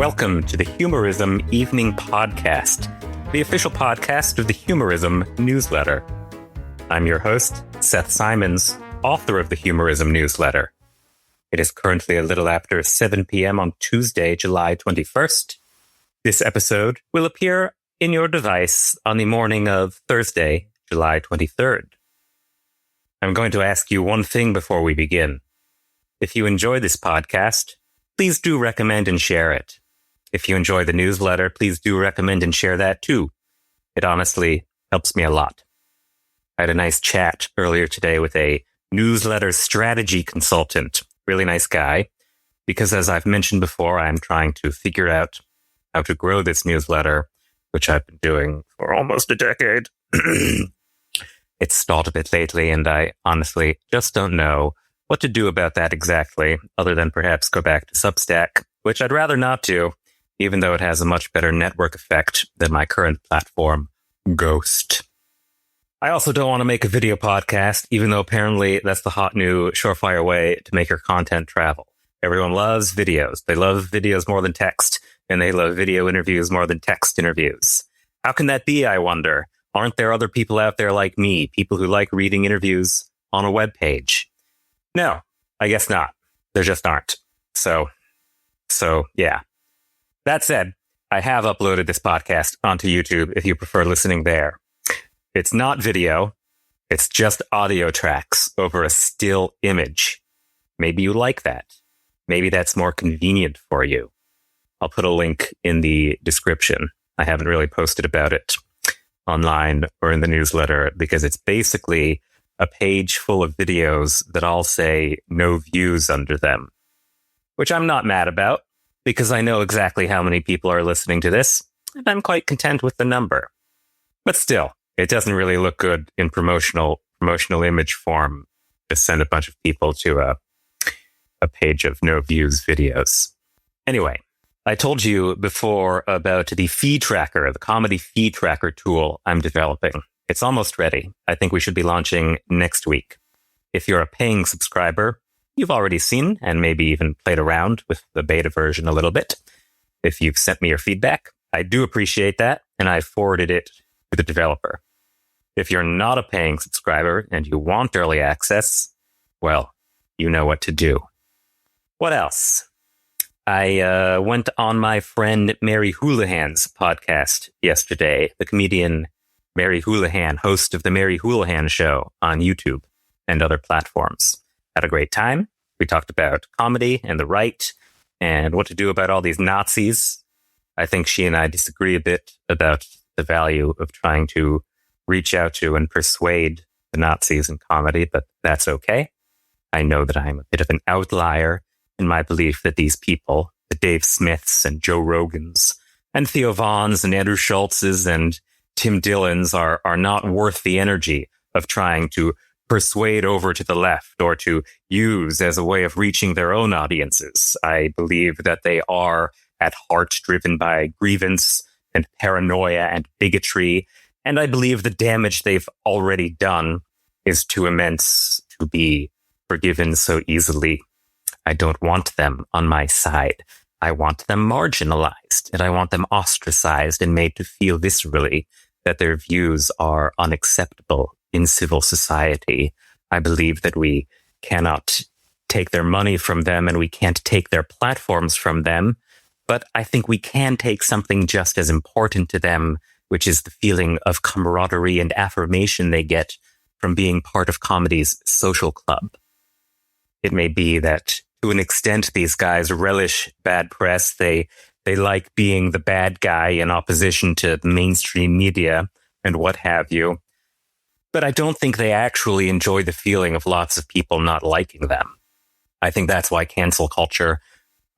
Welcome to the Humorism Evening Podcast, the official podcast of the Humorism newsletter. I'm your host, Seth Simons, author of the Humorism newsletter. It is currently a little after 7 p.m. on Tuesday, July 21st. This episode will appear in your device on the morning of Thursday, July 23rd. I'm going to ask you one thing before we begin. If you enjoy this podcast, please do recommend and share it. If you enjoy the newsletter, please do recommend and share that too. It honestly helps me a lot. I had a nice chat earlier today with a newsletter strategy consultant, really nice guy, because as I've mentioned before, I'm trying to figure out how to grow this newsletter, which I've been doing for almost a decade. It's stalled a bit lately, and I honestly just don't know what to do about that exactly, other than perhaps go back to Substack, which I'd rather not do, even though it has a much better network effect than my current platform, Ghost. I also don't want to make a video podcast, even though apparently that's the hot new surefire way to make your content travel. Everyone loves videos. They love videos more than text, and they love video interviews more than text interviews. How can that be, I wonder? Aren't there other people out there like me, people who like reading interviews on a web page? No, I guess not. There just aren't. So yeah. That said, I have uploaded this podcast onto YouTube if you prefer listening there. It's not video. It's just audio tracks over a still image. Maybe you like that. Maybe that's more convenient for you. I'll put a link in the description. I haven't really posted about it online or in the newsletter because it's basically a page full of videos that all say no views under them, which I'm not mad about because I know exactly how many people are listening to this, and I'm quite content with the number. But still, it doesn't really look good in promotional image form to send a bunch of people to a page of no views videos. Anyway, I told you before about the feed tracker, the comedy feed tracker tool I'm developing. It's almost ready. I think we should be launching next week. If you're a paying subscriber, you've already seen and maybe even played around with the beta version a little bit. If you've sent me your feedback, I do appreciate that, and I forwarded it to the developer. If you're not a paying subscriber and you want early access, well, you know what to do. What else? I went on my friend Mary Houlihan's podcast yesterday, the comedian Mary Houlihan, host of The Mary Houlihan Show on YouTube and other platforms. Had a great time. We talked about comedy and the right and what to do about all these Nazis. I think she and I disagree a bit about the value of trying to reach out to and persuade the Nazis in comedy, but that's okay. I know that I'm a bit of an outlier in my belief that these people, the Dave Smiths and Joe Rogans and Theo Vons and Andrew Schultz's and Tim Dillon's are not worth the energy of trying to persuade over to the left or to use as a way of reaching their own audiences. I believe that they are at heart driven by grievance and paranoia and bigotry. And I believe the damage they've already done is too immense to be forgiven so easily. I don't want them on my side. I want them marginalized, and I want them ostracized and made to feel viscerally that their views are unacceptable in civil society. I believe that we cannot take their money from them and we can't take their platforms from them, but I think we can take something just as important to them, which is the feeling of camaraderie and affirmation they get from being part of comedy's social club. It may be that to an extent, these guys relish bad press. They like being the bad guy in opposition to mainstream media and what have you. But I don't think they actually enjoy the feeling of lots of people not liking them. I think that's why cancel culture,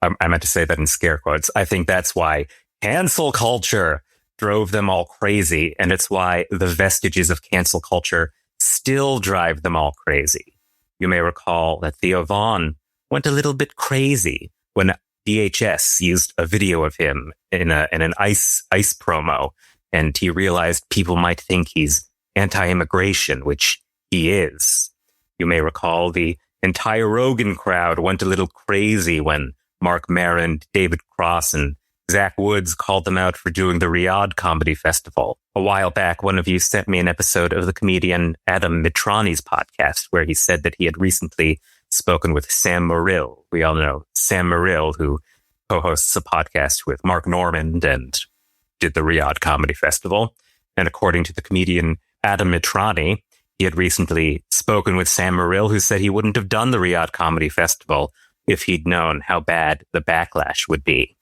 I meant to say that in scare quotes, I think that's why cancel culture drove them all crazy. And it's why the vestiges of cancel culture still drive them all crazy. You may recall that Theo Von went a little bit crazy when DHS used a video of him in an ice promo, and he realized people might think he's anti-immigration, which he is. You may recall the entire Rogan crowd went a little crazy when Mark Maron, David Cross, and Zach Woods called them out for doing the Riyadh Comedy Festival. A while back, one of you sent me an episode of the comedian Adam Mitrani's podcast, where he said that he had recently spoken with Sam Morrill. We all know Sam Morrill, who co-hosts a podcast with Mark Normand and did the Riyadh Comedy Festival. And according to the comedian Adam Mitrani, he had recently spoken with Sam Morrill, who said he wouldn't have done the Riyadh Comedy Festival if he'd known how bad the backlash would be.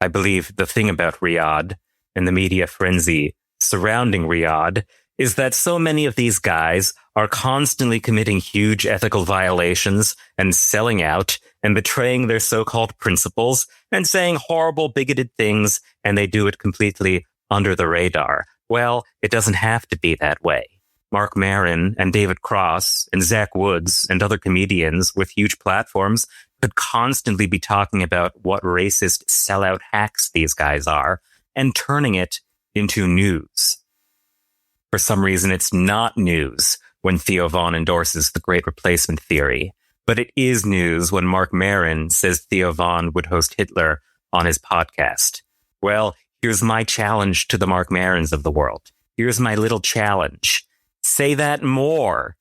I believe the thing about Riyadh and the media frenzy surrounding Riyadh is that so many of these guys are constantly committing huge ethical violations and selling out and betraying their so-called principles and saying horrible, bigoted things, and they do it completely under the radar. Well, it doesn't have to be that way. Mark Maron and David Cross and Zach Woods and other comedians with huge platforms could constantly be talking about what racist sellout hacks these guys are and turning it into news. For some reason, it's not news when Theo Von endorses the Great Replacement theory, but it is news when Mark Maron says Theo Von would host Hitler on his podcast. Well, here's my challenge to the Mark Marons of the world. Here's my little challenge. Say that more.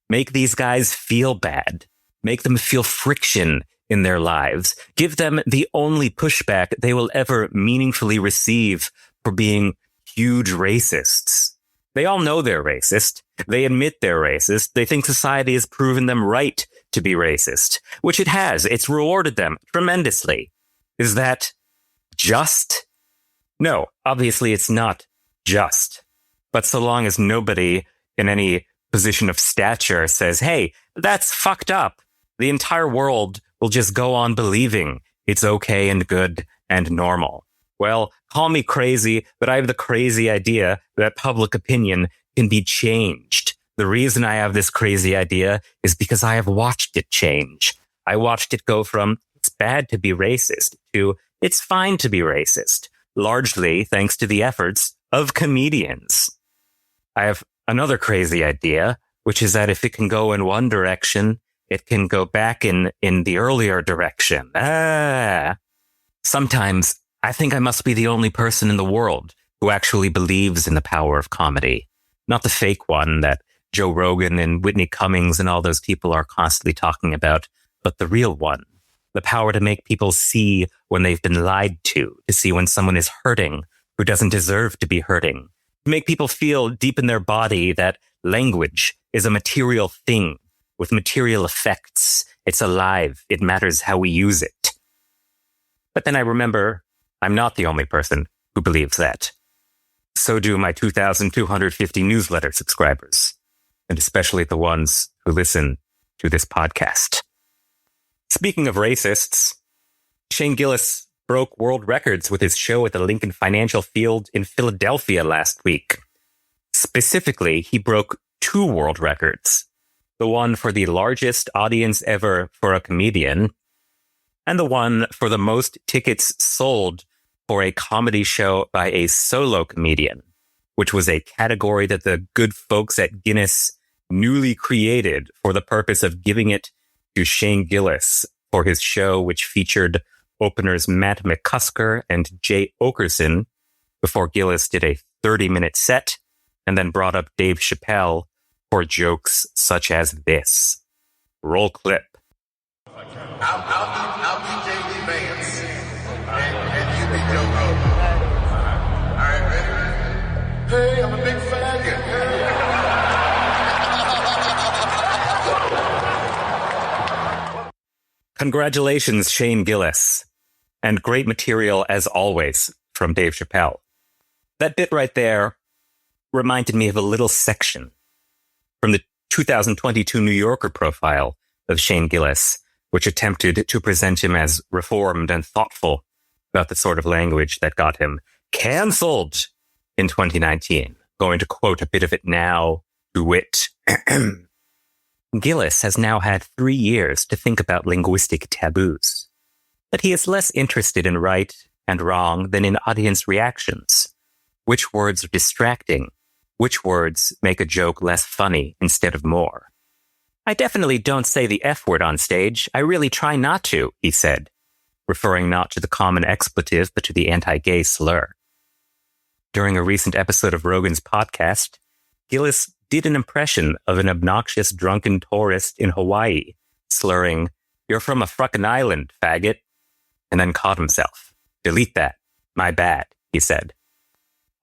Make these guys feel bad. Make them feel friction in their lives. Give them the only pushback they will ever meaningfully receive for being huge racists. They all know they're racist. They admit they're racist. They think society has proven them right to be racist, which it has. It's rewarded them tremendously. Is that just? No, obviously it's not just. But so long as nobody in any position of stature says, hey, that's fucked up, the entire world will just go on believing it's okay and good and normal. Well, call me crazy, but I have the crazy idea that public opinion can be changed. The reason I have this crazy idea is because I have watched it change. I watched it go from it's bad to be racist to it's fine to be racist, largely thanks to the efforts of comedians. I have another crazy idea, which is that if it can go in one direction, it can go back in the earlier direction. Sometimes I think I must be the only person in the world who actually believes in the power of comedy. Not the fake one that Joe Rogan and Whitney Cummings and all those people are constantly talking about, but the real one. The power to make people see when they've been lied to see when someone is hurting who doesn't deserve to be hurting. To make people feel deep in their body that language is a material thing with material effects. It's alive. It matters how we use it. But then I remember I'm not the only person who believes that. So do my 2,250 newsletter subscribers, and especially the ones who listen to this podcast. Speaking of racists, Shane Gillis broke world records with his show at the Lincoln Financial Field in Philadelphia last week. Specifically, he broke 2 world records. The one for the largest audience ever for a comedian, and the one for the most tickets sold for a comedy show by a solo comedian, which was a category that the good folks at Guinness newly created for the purpose of giving it to Shane Gillis for his show, which featured openers Matt McCusker and Jay Oakerson, before Gillis did a 30-minute set and then brought up Dave Chappelle for jokes such as this. Roll clip. I'll be J.D. Vance, and you be Joe Rogan. All right, ready? Hey, I'm a big faggot. Congratulations, Shane Gillis. And great material, as always, from Dave Chappelle. That bit right there reminded me of a little section from the 2022 New Yorker profile of Shane Gillis, which attempted to present him as reformed and thoughtful about the sort of language that got him canceled in 2019. Going to quote a bit of it now, to wit. Gillis has now had 3 years to think about linguistic taboos, but he is less interested in right and wrong than in audience reactions. Which words are distracting? Which words make a joke less funny instead of more? I definitely don't say the F word on stage. I really try not to, he said, referring not to the common expletive, but to the anti-gay slur. During a recent episode of Rogan's podcast, Gillis did an impression of an obnoxious drunken tourist in Hawaii, slurring, "You're from a frickin' island, faggot," and then caught himself. "Delete that. My bad," he said.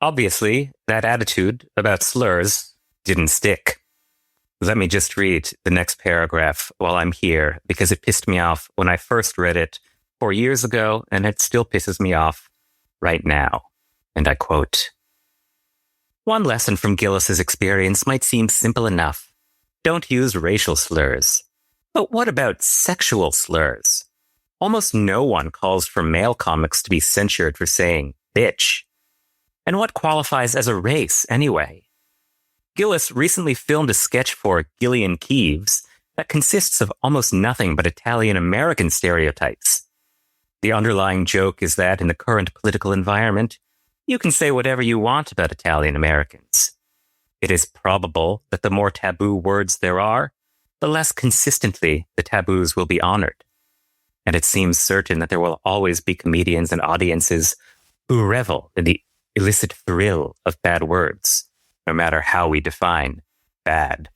Obviously, that attitude about slurs didn't stick. Let me just read the next paragraph while I'm here, because it pissed me off when I first read it 4 years ago, and it still pisses me off right now. And I quote, "One lesson from Gillis's experience might seem simple enough. Don't use racial slurs. But what about sexual slurs? Almost no one calls for male comics to be censured for saying bitch. And what qualifies as a race, anyway? Gillis recently filmed a sketch for Gillian Keeves that consists of almost nothing but Italian-American stereotypes. The underlying joke is that in the current political environment, you can say whatever you want about Italian-Americans. It is probable that the more taboo words there are, the less consistently the taboos will be honored. And it seems certain that there will always be comedians and audiences who revel in the illicit thrill of bad words, no matter how we define bad."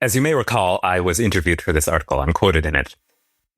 As you may recall, I was interviewed for this article. I'm quoted in it.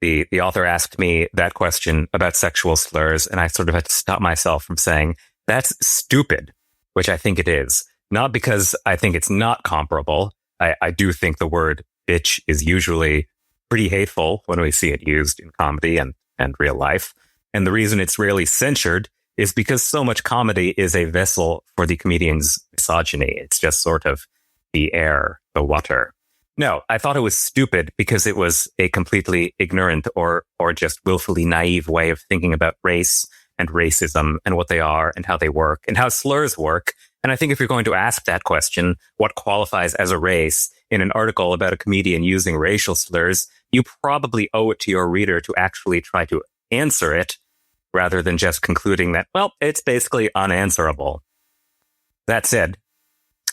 The author asked me that question about sexual slurs, and I sort of had to stop myself from saying, "That's stupid," which I think it is. Not because I think it's not comparable. I do think the word bitch is usually pretty hateful when we see it used in comedy and real life. And the reason it's rarely censured is because so much comedy is a vessel for the comedian's misogyny. It's just sort of the air, the water. No, I thought it was stupid because it was a completely ignorant or just willfully naive way of thinking about race and racism and what they are and how they work and how slurs work. And I think if you're going to ask that question, what qualifies as a race, in an article about a comedian using racial slurs, you probably owe it to your reader to actually try to answer it, rather than just concluding that, well, it's basically unanswerable. That said,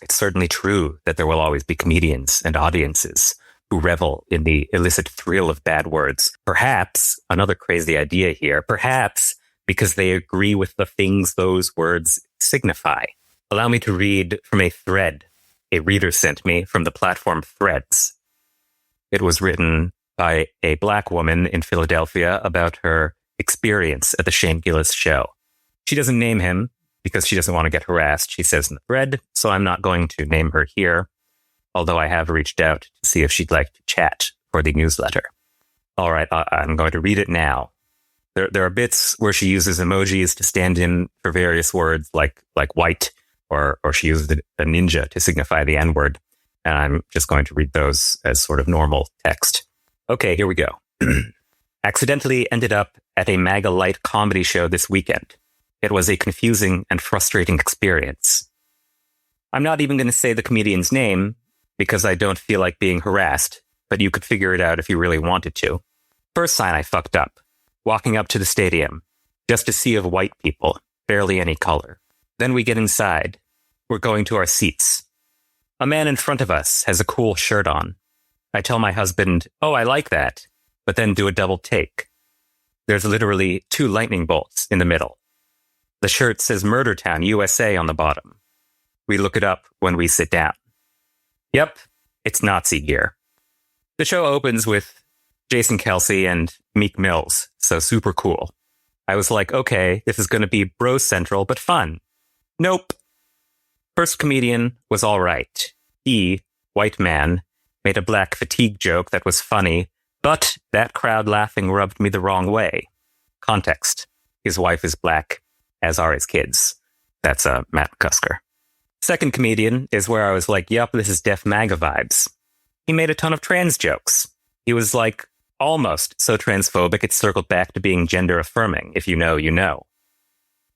it's certainly true that there will always be comedians and audiences who revel in the illicit thrill of bad words. Perhaps, another crazy idea here, perhaps because they agree with the things those words signify. Allow me to read from a thread a reader sent me from the platform Threads. It was written by a Black woman in Philadelphia about her experience at the Shane Gillis show. She doesn't name him because she doesn't want to get harassed, she says in the thread, so I'm not going to name her here, although I have reached out to see if she'd like to chat for the newsletter. All right, I'm going to read it now. There are bits where she uses emojis to stand in for various words like white, or she uses a ninja to signify the N-word, and I'm just going to read those as sort of normal text. Okay, here we go. Accidentally ended up at a MAGA light comedy show this weekend. It was a confusing and frustrating experience. I'm not even going to say the comedian's name because I don't feel like being harassed, but you could figure it out if you really wanted to. First sign I fucked up. Walking up to the stadium. Just a sea of white people. Barely any color. Then we get inside. We're going to our seats. A man in front of us has a cool shirt on. I tell my husband, "Oh, I like that," but then do a double take. There's literally 2 lightning bolts in the middle. The shirt says Murder Town, USA on the bottom. We look it up when we sit down. Yep, it's Nazi gear. The show opens with Jason Kelsey and Meek Mills, so super cool. I was like, okay, this is going to be bro central, but fun. Nope. First comedian was all right. He, white man, made a black fatigue joke that was funny, but that crowd laughing rubbed me the wrong way. Context. His wife is black, as are his kids. That's Matt McCusker. Second comedian is where I was like, yup, this is Def MAGA vibes. He made a ton of trans jokes. He was like, almost so transphobic it circled back to being gender affirming. If you know, you know.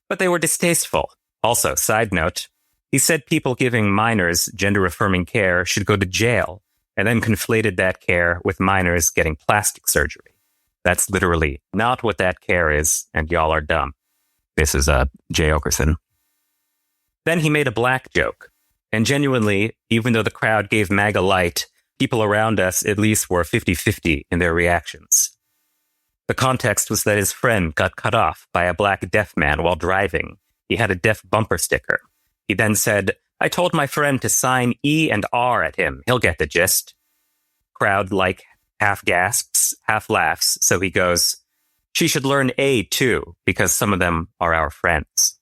But they were distasteful. Also, side note, he said people giving minors gender-affirming care should go to jail, and then conflated that care with minors getting plastic surgery. That's literally not what that care is, and y'all are dumb. This is Jay Okerson. Then he made a black joke, and genuinely, even though the crowd gave MAGA light, people around us at least were 50-50 in their reactions. The context was that his friend got cut off by a black deaf man while driving. He had a deaf bumper sticker. He then said, "I told my friend to sign E and R at him. He'll get the gist." Crowd half gasps, half laughs, so he goes, "She should learn A too, because some of them are our friends."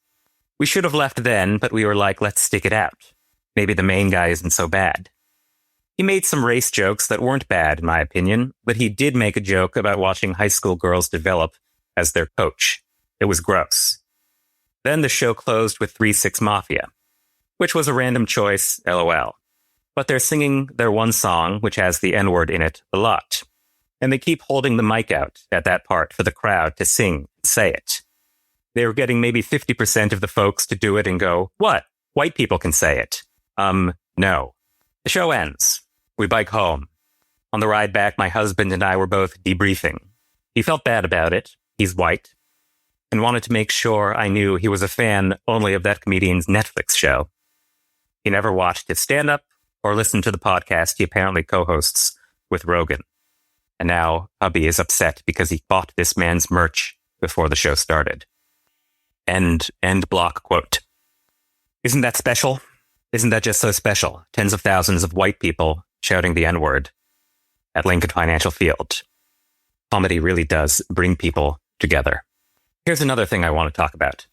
We should have left then, but we were like, let's stick it out. Maybe the main guy isn't so bad. He made some race jokes that weren't bad, in my opinion, but he did make a joke about watching high school girls develop as their coach. It was gross. Then the show closed with 3-6 Mafia, which was a random choice, LOL. But they're singing their one song, which has the N-word in it, a lot. And they keep holding the mic out at that part for the crowd to sing and say it. They were getting maybe 50% of the folks to do it and go, "What? White people can say it." No. The show ends. We bike home. On the ride back, my husband and I were both debriefing. He felt bad about it. He's white. And wanted to make sure I knew he was a fan only of that comedian's Netflix show. He never watched his stand-up or listened to the podcast he apparently co-hosts with Rogan. And now hubby is upset because he bought this man's merch before the show started. End block quote. Isn't that special? Isn't that just so special? Tens of thousands of white people shouting the N-word at Lincoln Financial Field. Comedy really does bring people together. Here's another thing I want to talk about.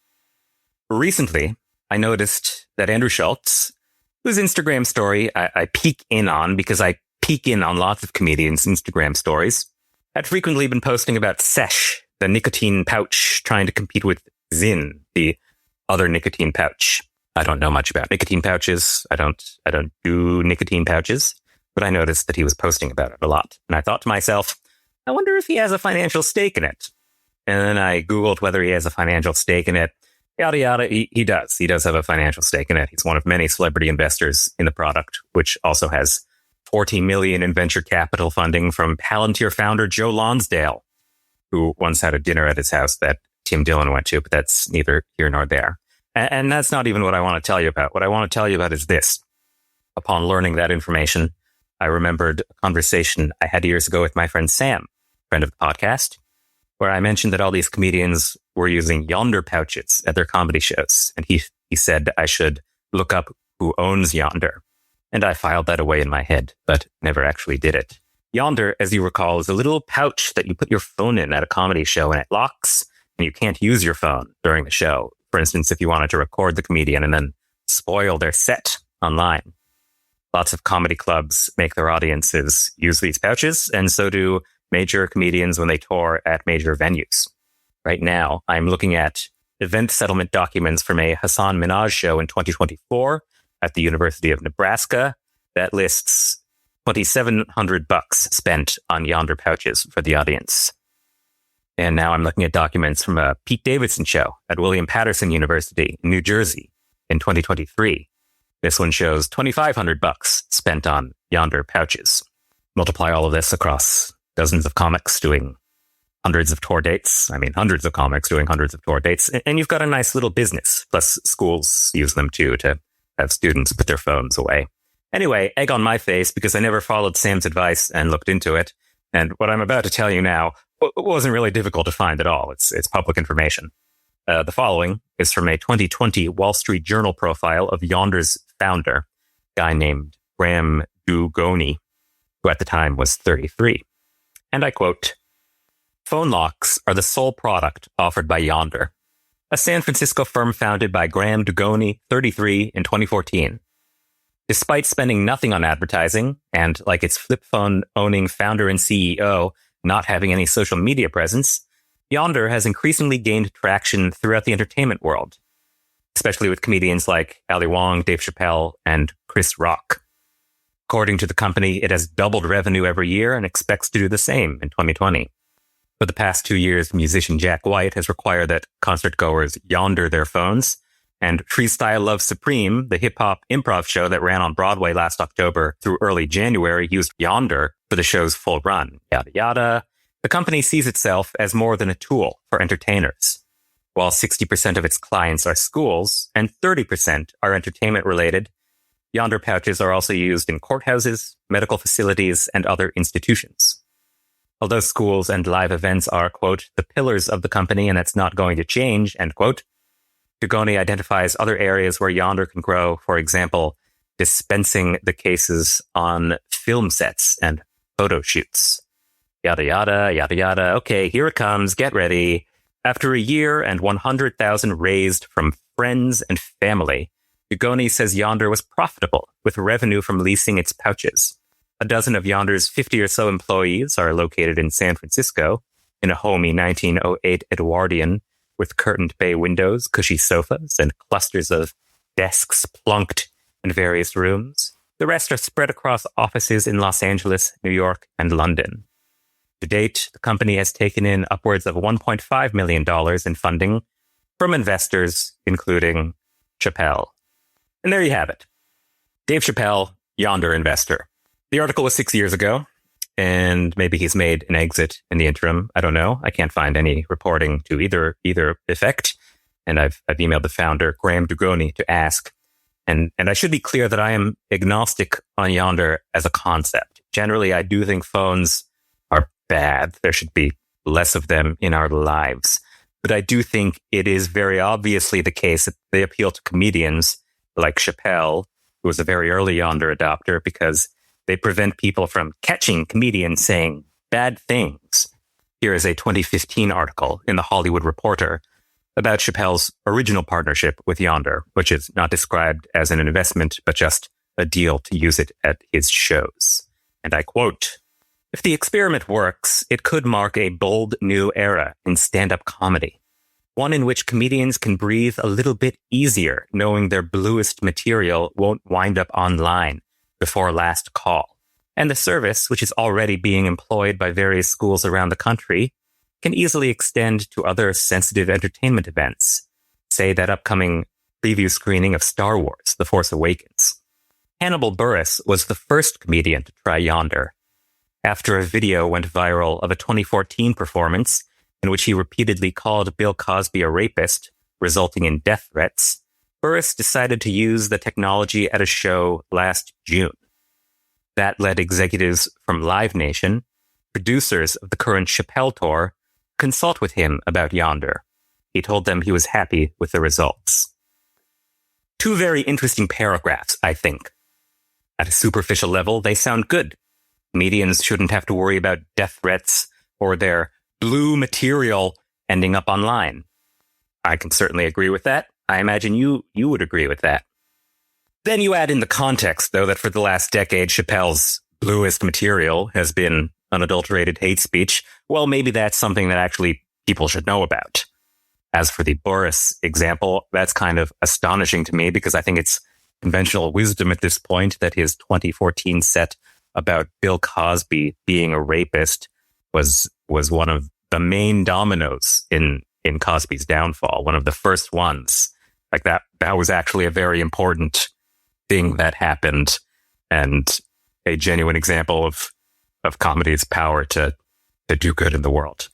Recently, I noticed that Andrew Schultz, whose Instagram story I peek in on because I peek in on lots of comedians' Instagram stories, had frequently been posting about Sesh, the nicotine pouch, trying to compete with Zyn, the other nicotine pouch. I don't know much about nicotine pouches. I don't do nicotine pouches, but I noticed that he was posting about it a lot. And I thought to myself, I wonder if he has a financial stake in it. And then I Googled whether he has a financial stake in it. Yada, yada. He does. He does have a financial stake in it. He's one of many celebrity investors in the product, which also has $40 million in venture capital funding from Palantir founder Joe Lonsdale, who once had a dinner at his house that Tim Dillon went to, but that's neither here nor there. And that's not even what I want to tell you about. What I want to tell you about is this. Upon learning that information, I remembered a conversation I had years ago with my friend Sam, friend of the podcast, where I mentioned that all these comedians were using Yondr pouches at their comedy shows. And he said I should look up who owns Yondr. And I filed that away in my head, but never actually did it. Yondr, as you recall, is a little pouch that you put your phone in at a comedy show and it locks and you can't use your phone during the show. For instance, if you wanted to record the comedian and then spoil their set online. Lots of comedy clubs make their audiences use these pouches, and so do major comedians when they tour at major venues. Right now, I'm looking at event settlement documents from a Hassan Minhaj show in 2024 at the University of Nebraska that lists $2,700 spent on Yondr pouches for the audience. And now I'm looking at documents from a Pete Davidson show at William Patterson University in New Jersey in 2023. This one shows $2,500 spent on Yondr pouches. Multiply all of this across dozens of comics doing hundreds of tour dates. I mean, hundreds of comics doing hundreds of tour dates. And you've got a nice little business. Plus, schools use them too to have students put their phones away. Anyway, egg on my face because I never followed Sam's advice and looked into it. And what I'm about to tell you now wasn't really difficult to find at all. It's public information. The following is from a 2020 Wall Street Journal profile of Yondr's founder, a guy named Graham Dugoni, who at the time was 33. And I quote, "Phone locks are the sole product offered by Yondr, a San Francisco firm founded by Graham Dugoni, 33, in 2014. Despite spending nothing on advertising, and like its flip phone owning founder and CEO, not having any social media presence, Yondr has increasingly gained traction throughout the entertainment world, especially with comedians like Ali Wong, Dave Chappelle, and Chris Rock. According to the company, it has doubled revenue every year and expects to do the same in 2020. For the past 2 years, musician Jack White has required that concertgoers Yondr their phones, and Freestyle Love Supreme, the hip-hop improv show that ran on Broadway last October through early January, used Yondr for the show's full run. Yada yada. The company sees itself as more than a tool for entertainers. While 60% of its clients are schools and 30% are entertainment-related, Yondr pouches are also used in courthouses, medical facilities, and other institutions. Although schools and live events are, quote, the pillars of the company and that's not going to change, end quote, Dugoni identifies other areas where Yondr can grow, for example, dispensing the cases on film sets and photo shoots. Yada, yada, yada, yada. Okay, here it comes. Get ready. After a year and 100,000 raised from friends and family, Dugoni says Yondr was profitable, with revenue from leasing its pouches. A dozen of Yondr's 50 or so employees are located in San Francisco, in a homey 1908 Edwardian with curtained bay windows, cushy sofas, and clusters of desks plunked in various rooms. The rest are spread across offices in Los Angeles, New York, and London. To date, the company has taken in upwards of $1.5 million in funding from investors, including Chappelle. And there you have it. Dave Chappelle, Yondr investor. The article was 6 years ago, and maybe he's made an exit in the interim. I don't know. I can't find any reporting to either effect. And I've emailed the founder, Graham Dugoni, to ask. And I should be clear that I am agnostic on Yondr as a concept. Generally, I do think phones are bad. There should be less of them in our lives. But I do think it is very obviously the case that they appeal to comedians like Chappelle, who was a very early Yondr adopter, because they prevent people from catching comedians saying bad things. Here is a 2015 article in The Hollywood Reporter about Chappelle's original partnership with Yondr, which is not described as an investment, but just a deal to use it at his shows. And I quote, "If the experiment works, it could mark a bold new era in stand-up comedy. One in which comedians can breathe a little bit easier, knowing their bluest material won't wind up online before last call. And the service, which is already being employed by various schools around the country, can easily extend to other sensitive entertainment events, say that upcoming preview screening of Star Wars, The Force Awakens. Hannibal Buress was the first comedian to try Yondr. After a video went viral of a 2014 performance in which he repeatedly called Bill Cosby a rapist, resulting in death threats, Buress decided to use the technology at a show last June. That led executives from Live Nation, producers of the current Chappelle tour, consult with him about Yondr. He told them he was happy with the results." Two very interesting paragraphs, I think. At a superficial level, they sound good. Comedians shouldn't have to worry about death threats or their blue material ending up online. I can certainly agree with that. I imagine you would agree with that. Then you add in the context, though, that for the last decade, Chappelle's bluest material has been unadulterated hate speech. Well, maybe that's something that actually people should know about. As for the Buress example, that's kind of astonishing to me because I think it's conventional wisdom at this point that his 2014 set about Bill Cosby being a rapist was one of the main dominoes in Cosby's downfall, one of the first ones. Like that was actually a very important thing that happened and a genuine example of comedy's power to do good in the world.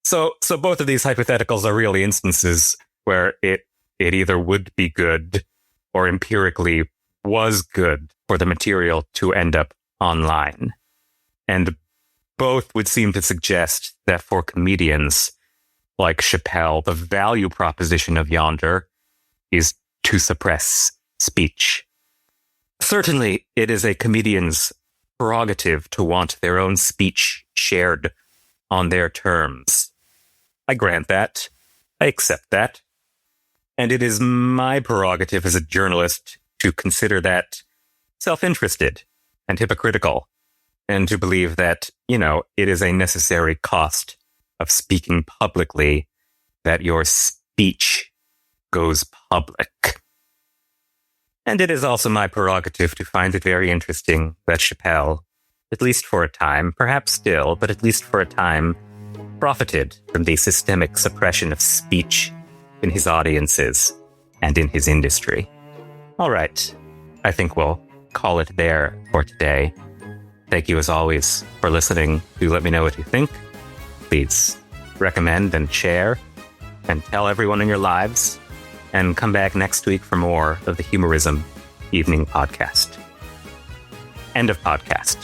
So both of these hypotheticals are really instances where it either would be good or empirically was good for the material to end up online. And both would seem to suggest that for comedians like Chappelle, the value proposition of Yondr is to suppress speech. Certainly, it is a comedian's prerogative to want their own speech shared on their terms. I grant that. I accept that. And it is my prerogative as a journalist to consider that self-interested and hypocritical, and to believe that, it is a necessary cost of speaking publicly that your speech goes public. And it is also my prerogative to find it very interesting that Chappelle, at least for a time, perhaps still, but at least for a time, profited from the systemic suppression of speech in his audiences and in his industry. All right, I think we'll call it there for today. Thank you as always for listening. Do let me know what you think. Please recommend and share and tell everyone in your lives, and come back next week for more of the Humorism Evening Podcast. End of podcast.